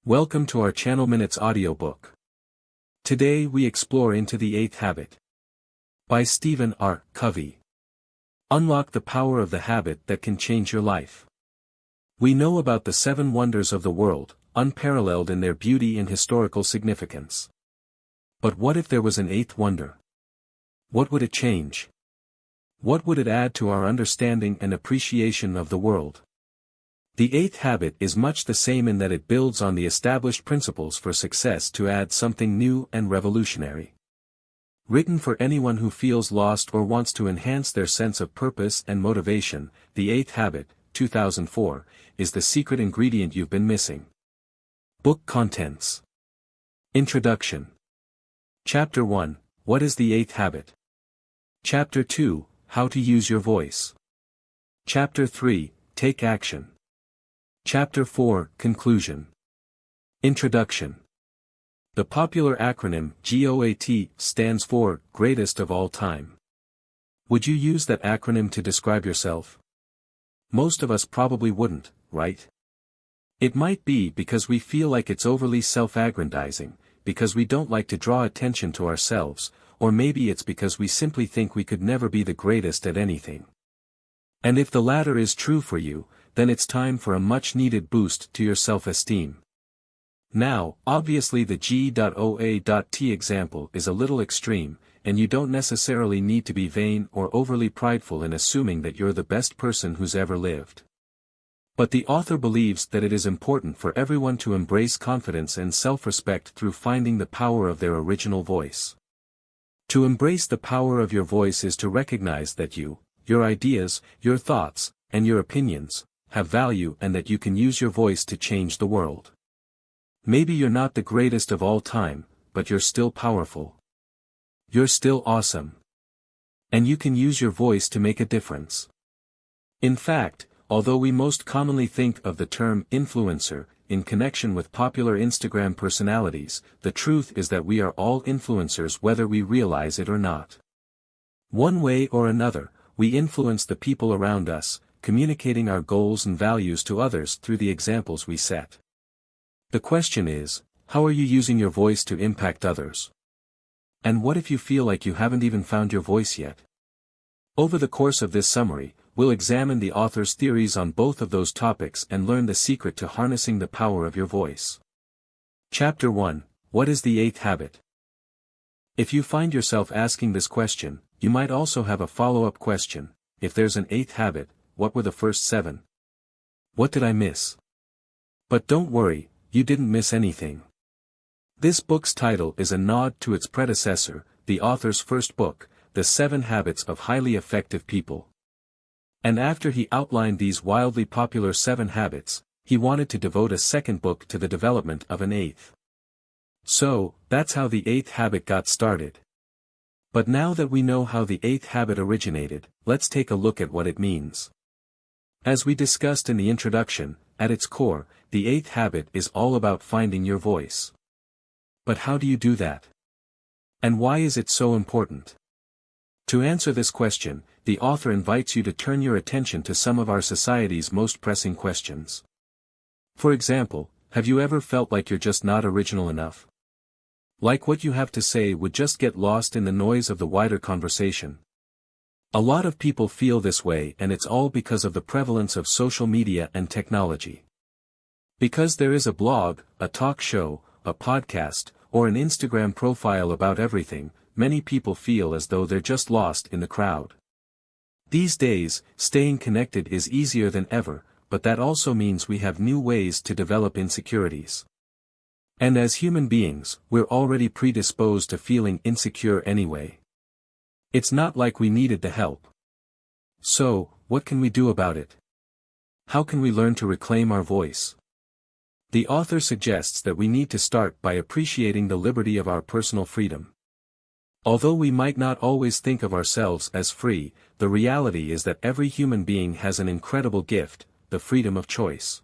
Welcome to our Channel Minutes audiobook. Today we explore into the Eighth Habit. By Stephen R. Covey. Unlock the power of the habit that can change your life. We know about the 7 wonders of the world, unparalleled in their beauty and historical significance. But what if there was an 8th wonder? What would it change? What would it add to our understanding and appreciation of the world? The 8th habit is much the same in that it builds on the established principles for success to add something new and revolutionary. Written for anyone who feels lost or wants to enhance their sense of purpose and motivation, The 8th Habit, 2004, is the secret ingredient you've been missing. Book contents. Introduction. Chapter 1, What is the 8th Habit? Chapter 2, How to use your voice. Chapter 3, Take action. Chapter 4, Conclusion. Introduction. The popular acronym GOAT stands for Greatest of All Time. Would you use that acronym to describe yourself? Most of us probably wouldn't, right? It might be because we feel like it's overly self-aggrandizing, because we don't like to draw attention to ourselves, or maybe it's because we simply think we could never be the greatest at anything. And if the latter is true for you, then it's time for a much-needed boost to your self-esteem. Now, obviously the G.O.A.T example is a little extreme, and you don't necessarily need to be vain or overly prideful in assuming that you're the best person who's ever lived. But the author believes that it is important for everyone to embrace confidence and self-respect through finding the power of their original voice. To embrace the power of your voice is to recognize that you, your ideas, your thoughts, and your opinions, have value and that you can use your voice to change the world. Maybe you're not the greatest of all time, but you're still powerful. You're still awesome. And you can use your voice to make a difference. In fact, although we most commonly think of the term influencer in connection with popular Instagram personalities, the truth is that we are all influencers whether we realize it or not. One way or another, we influence the people around us, communicating our goals and values to others through the examples we set. The question is, how are you using your voice to impact others? And what if you feel like you haven't even found your voice yet? Over the course of this summary, we'll examine the author's theories on both of those topics and learn the secret to harnessing the power of your voice. Chapter 1, What is the 8th Habit? If you find yourself asking this question, you might also have a follow-up question: if there's an 8th habit, what were the first 7? What did I miss? But don't worry, you didn't miss anything. This book's title is a nod to its predecessor, the author's first book, The 7 Habits of Highly Effective People. And after he outlined these wildly popular 7 habits, he wanted to devote a second book to the development of an 8th. So, that's how the 8th habit got started. But now that we know how the 8th habit originated, let's take a look at what it means. As we discussed in the introduction, at its core, the 8th habit is all about finding your voice. But how do you do that? And why is it so important? To answer this question, the author invites you to turn your attention to some of our society's most pressing questions. For example, have you ever felt like you're just not original enough? Like what you have to say would just get lost in the noise of the wider conversation? A lot of people feel this way, and it's all because of the prevalence of social media and technology. Because there is a blog, a talk show, a podcast, or an Instagram profile about everything, many people feel as though they're just lost in the crowd. These days, staying connected is easier than ever, but that also means we have new ways to develop insecurities. And as human beings, we're already predisposed to feeling insecure anyway. It's not like we needed the help. So, what can we do about it? How can we learn to reclaim our voice? The author suggests that we need to start by appreciating the liberty of our personal freedom. Although we might not always think of ourselves as free, the reality is that every human being has an incredible gift, the freedom of choice.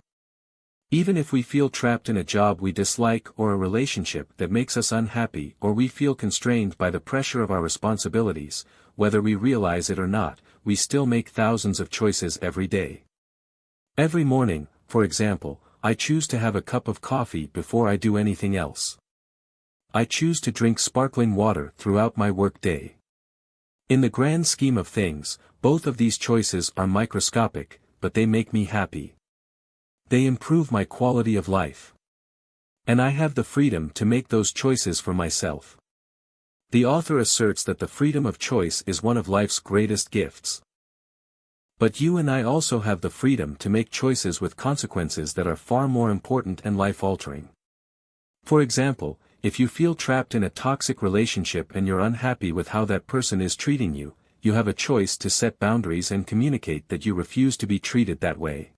Even if we feel trapped in a job we dislike or a relationship that makes us unhappy, or we feel constrained by the pressure of our responsibilities, whether we realize it or not, we still make thousands of choices every day. Every morning, for example, I choose to have a cup of coffee before I do anything else. I choose to drink sparkling water throughout my workday. In the grand scheme of things, both of these choices are microscopic, but they make me happy. They improve my quality of life. And I have the freedom to make those choices for myself. The author asserts that the freedom of choice is one of life's greatest gifts. But you and I also have the freedom to make choices with consequences that are far more important and life-altering. For example, if you feel trapped in a toxic relationship and you're unhappy with how that person is treating you, you have a choice to set boundaries and communicate that you refuse to be treated that way.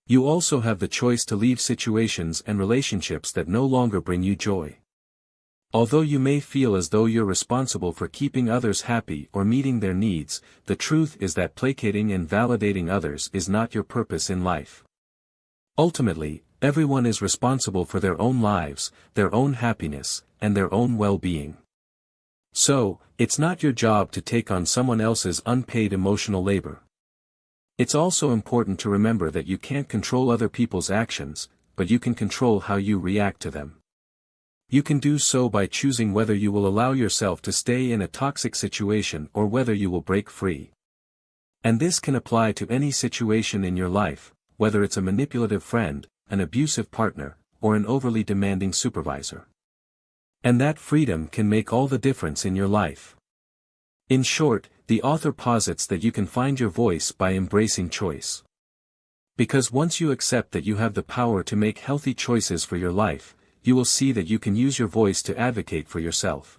You also have the choice to leave situations and relationships that no longer bring you joy. Although you may feel as though you're responsible for keeping others happy or meeting their needs, the truth is that placating and validating others is not your purpose in life. Ultimately, everyone is responsible for their own lives, their own happiness, and their own well-being. So, it's not your job to take on someone else's unpaid emotional labor. It's also important to remember that you can't control other people's actions, but you can control how you react to them. You can do so by choosing whether you will allow yourself to stay in a toxic situation or whether you will break free. And this can apply to any situation in your life, whether it's a manipulative friend, an abusive partner, or an overly demanding supervisor. And that freedom can make all the difference in your life. In short, the author posits that you can find your voice by embracing choice. Because once you accept that you have the power to make healthy choices for your life, you will see that you can use your voice to advocate for yourself.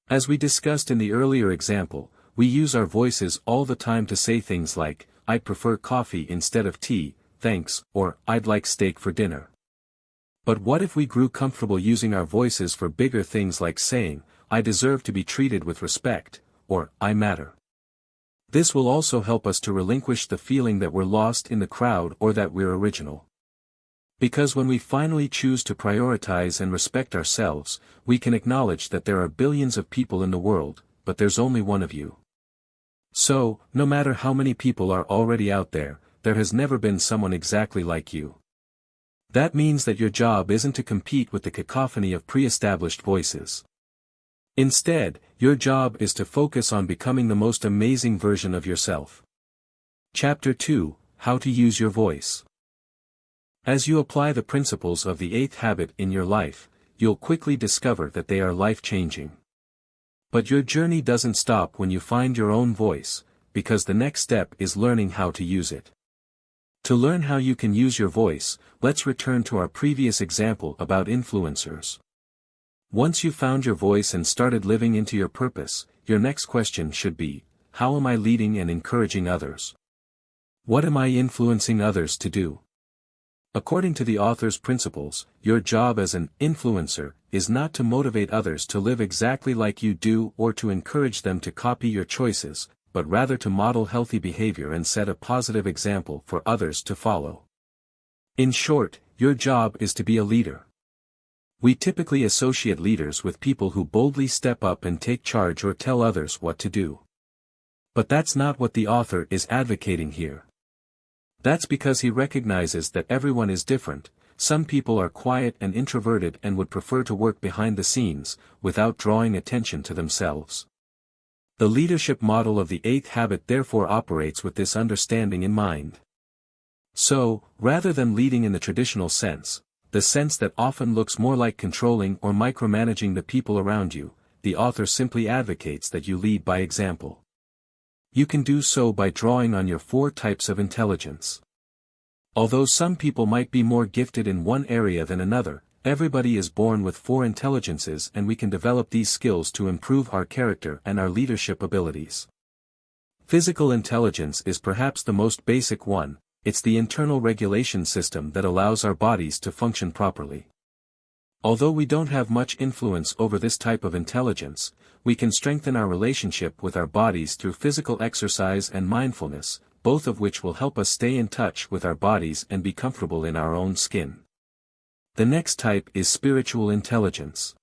As we discussed in the earlier example, we use our voices all the time to say things like, "I'd prefer coffee instead of tea, thanks," or "I'd like steak for dinner." But what if we grew comfortable using our voices for bigger things like saying, "I deserve to be treated with respect," or "I matter"? This will also help us to relinquish the feeling that we're lost in the crowd or that we're original. Because when we finally choose to prioritize and respect ourselves, we can acknowledge that there are billions of people in the world, but there's only one of you. So, no matter how many people are already out there, there has never been someone exactly like you. That means that your job isn't to compete with the cacophony of pre-established voices. Instead, your job is to focus on becoming the most amazing version of yourself. Chapter 2: How to Use Your Voice. As you apply the principles of the 8th habit in your life, you'll quickly discover that they are life-changing. But your journey doesn't stop when you find your own voice, because the next step is learning how to use it. To learn how you can use your voice, let's return to our previous example about influencers. Once you've found your voice and started living into your purpose, your next question should be, how am I leading and encouraging others? What am I influencing others to do? According to the author's principles, your job as an influencer is not to motivate others to live exactly like you do or to encourage them to copy your choices, but rather to model healthy behavior and set a positive example for others to follow. In short, your job is to be a leader. We typically associate leaders with people who boldly step up and take charge or tell others what to do. But that's not what the author is advocating here. That's because he recognizes that everyone is different. Some people are quiet and introverted and would prefer to work behind the scenes, without drawing attention to themselves. The leadership model of the 8th habit therefore operates with this understanding in mind. So, rather than leading in the traditional sense, the sense that often looks more like controlling or micromanaging the people around you, the author simply advocates that you lead by example. You can do so by drawing on your 4 types of intelligence. Although some people might be more gifted in one area than another, everybody is born with 4 intelligences and we can develop these skills to improve our character and our leadership abilities. Physical intelligence is perhaps the most basic one. It's the internal regulation system that allows our bodies to function properly. Although we don't have much influence over this type of intelligence, we can strengthen our relationship with our bodies through physical exercise and mindfulness, both of which will help us stay in touch with our bodies and be comfortable in our own skin. The next type is spiritual intelligence.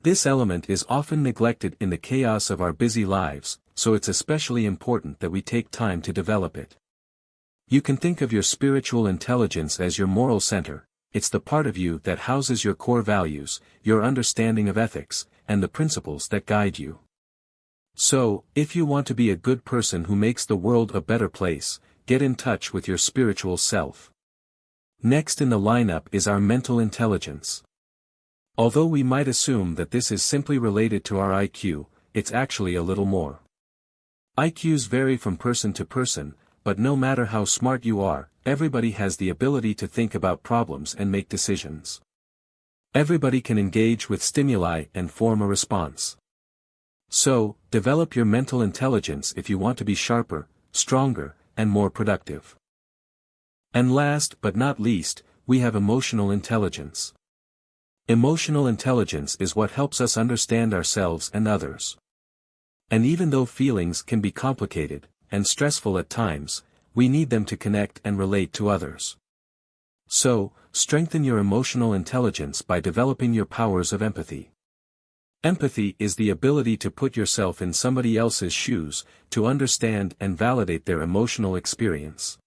This element is often neglected in the chaos of our busy lives, so it's especially important that we take time to develop it. You can think of your spiritual intelligence as your moral center. It's the part of you that houses your core values, your understanding of ethics, and the principles that guide you. So, if you want to be a good person who makes the world a better place, get in touch with your spiritual self. Next in the lineup is our mental intelligence. Although we might assume that this is simply related to our IQ, it's actually a little more. IQs vary from person to person, but no matter how smart you are, everybody has the ability to think about problems and make decisions. Everybody can engage with stimuli and form a response. So, develop your mental intelligence if you want to be sharper, stronger, and more productive. And last but not least, we have emotional intelligence. Emotional intelligence is what helps us understand ourselves and others. And even though feelings can be complicated and stressful at times, we need them to connect and relate to others. So, strengthen your emotional intelligence by developing your powers of empathy. Empathy is the ability to put yourself in somebody else's shoes, to understand and validate their emotional experience.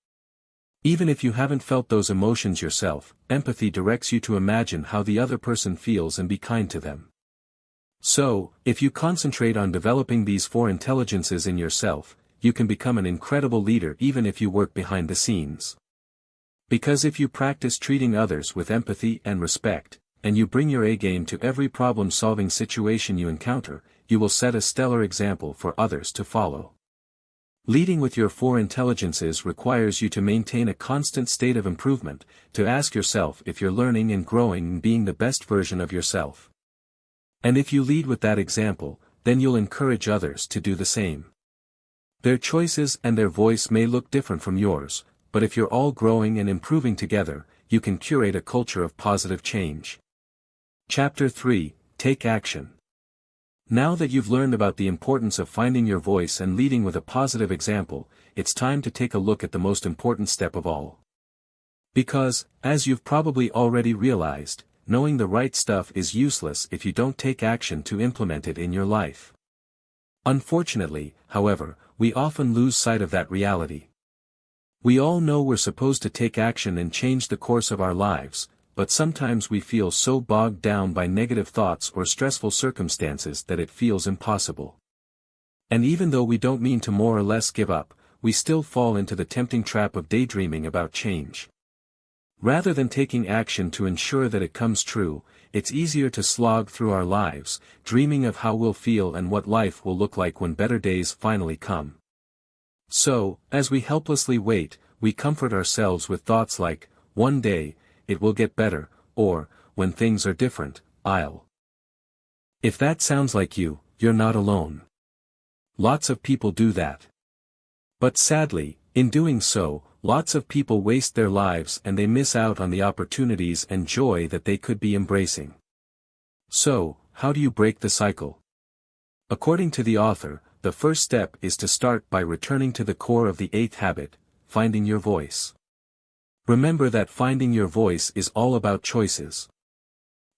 Even if you haven't felt those emotions yourself, empathy directs you to imagine how the other person feels and be kind to them. So, if you concentrate on developing these 4 intelligences in yourself, you can become an incredible leader even if you work behind the scenes. Because if you practice treating others with empathy and respect, and you bring your A-game to every problem-solving situation you encounter, you will set a stellar example for others to follow. Leading with your 4 intelligences requires you to maintain a constant state of improvement, to ask yourself if you're learning and growing and being the best version of yourself. And if you lead with that example, then you'll encourage others to do the same. Their choices and their voice may look different from yours, but if you're all growing and improving together, you can curate a culture of positive change. Chapter 3, Take Action. Now that you've learned about the importance of finding your voice and leading with a positive example, it's time to take a look at the most important step of all. Because, as you've probably already realized, knowing the right stuff is useless if you don't take action to implement it in your life. Unfortunately, however, we often lose sight of that reality. We all know we're supposed to take action and change the course of our lives, but sometimes we feel so bogged down by negative thoughts or stressful circumstances that it feels impossible. And even though we don't mean to more or less give up, we still fall into the tempting trap of daydreaming about change. Rather than taking action to ensure that it comes true, it's easier to slog through our lives, dreaming of how we'll feel and what life will look like when better days finally come. So, as we helplessly wait, we comfort ourselves with thoughts like, one day, it will get better, or, when things are different, I'll. If that sounds like you, you're not alone. Lots of people do that. But sadly, in doing so, lots of people waste their lives and they miss out on the opportunities and joy that they could be embracing. So, how do you break the cycle? According to the author, the first step is to start by returning to the core of the 8th habit, finding your voice. Remember that finding your voice is all about choices.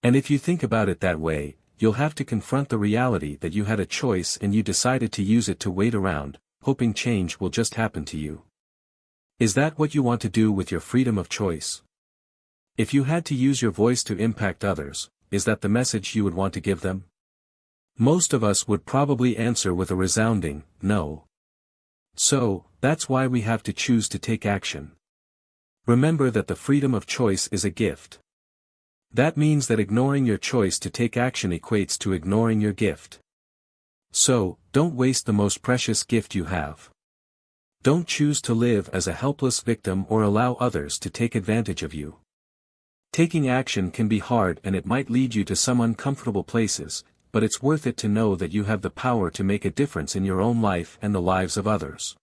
And if you think about it that way, you'll have to confront the reality that you had a choice and you decided to use it to wait around, hoping change will just happen to you. Is that what you want to do with your freedom of choice? If you had to use your voice to impact others, is that the message you would want to give them? Most of us would probably answer with a resounding, no. So, that's why we have to choose to take action. Remember that the freedom of choice is a gift. That means that ignoring your choice to take action equates to ignoring your gift. So, don't waste the most precious gift you have. Don't choose to live as a helpless victim or allow others to take advantage of you. Taking action can be hard and it might lead you to some uncomfortable places, but it's worth it to know that you have the power to make a difference in your own life and the lives of others.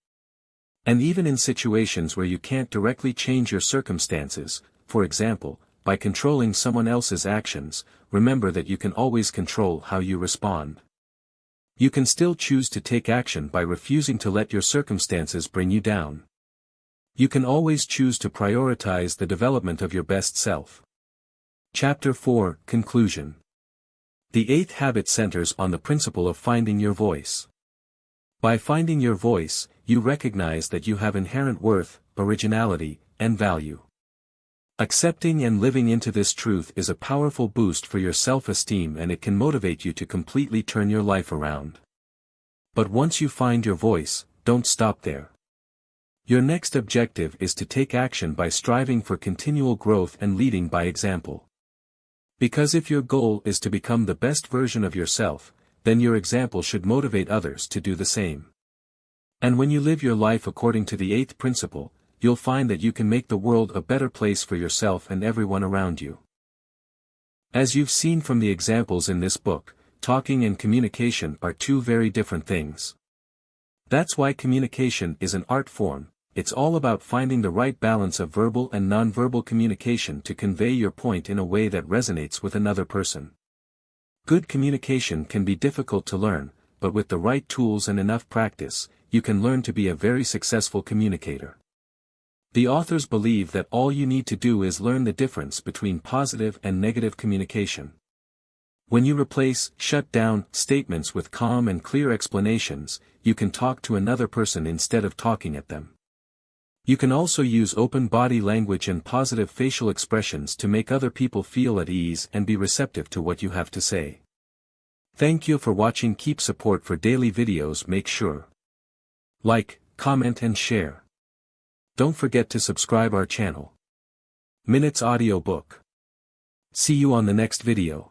And even in situations where you can't directly change your circumstances, for example, by controlling someone else's actions, remember that you can always control how you respond. You can still choose to take action by refusing to let your circumstances bring you down. You can always choose to prioritize the development of your best self. Chapter 4, Conclusion. The 8th habit centers on the principle of finding your voice. By finding your voice, you recognize that you have inherent worth, originality, and value. Accepting and living into this truth is a powerful boost for your self-esteem, and it can motivate you to completely turn your life around. But once you find your voice, don't stop there. Your next objective is to take action by striving for continual growth and leading by example. Because if your goal is to become the best version of yourself, then your example should motivate others to do the same. And when you live your life according to the 8th principle, you'll find that you can make the world a better place for yourself and everyone around you. As you've seen from the examples in this book, talking and communication are two very different things. That's why communication is an art form. It's all about finding the right balance of verbal and nonverbal communication to convey your point in a way that resonates with another person. Good communication can be difficult to learn, but with the right tools and enough practice, you can learn to be a very successful communicator. The authors believe that all you need to do is learn the difference between positive and negative communication. When you replace shut down statements with calm and clear explanations, you can talk to another person instead of talking at them. You can also use open body language and positive facial expressions to make other people feel at ease and be receptive to what you have to say. Thank you for watching. Keep support for daily videos. Make sure like, comment and share. Don't forget to subscribe our channel. Minutes Audiobook. See you on the next video.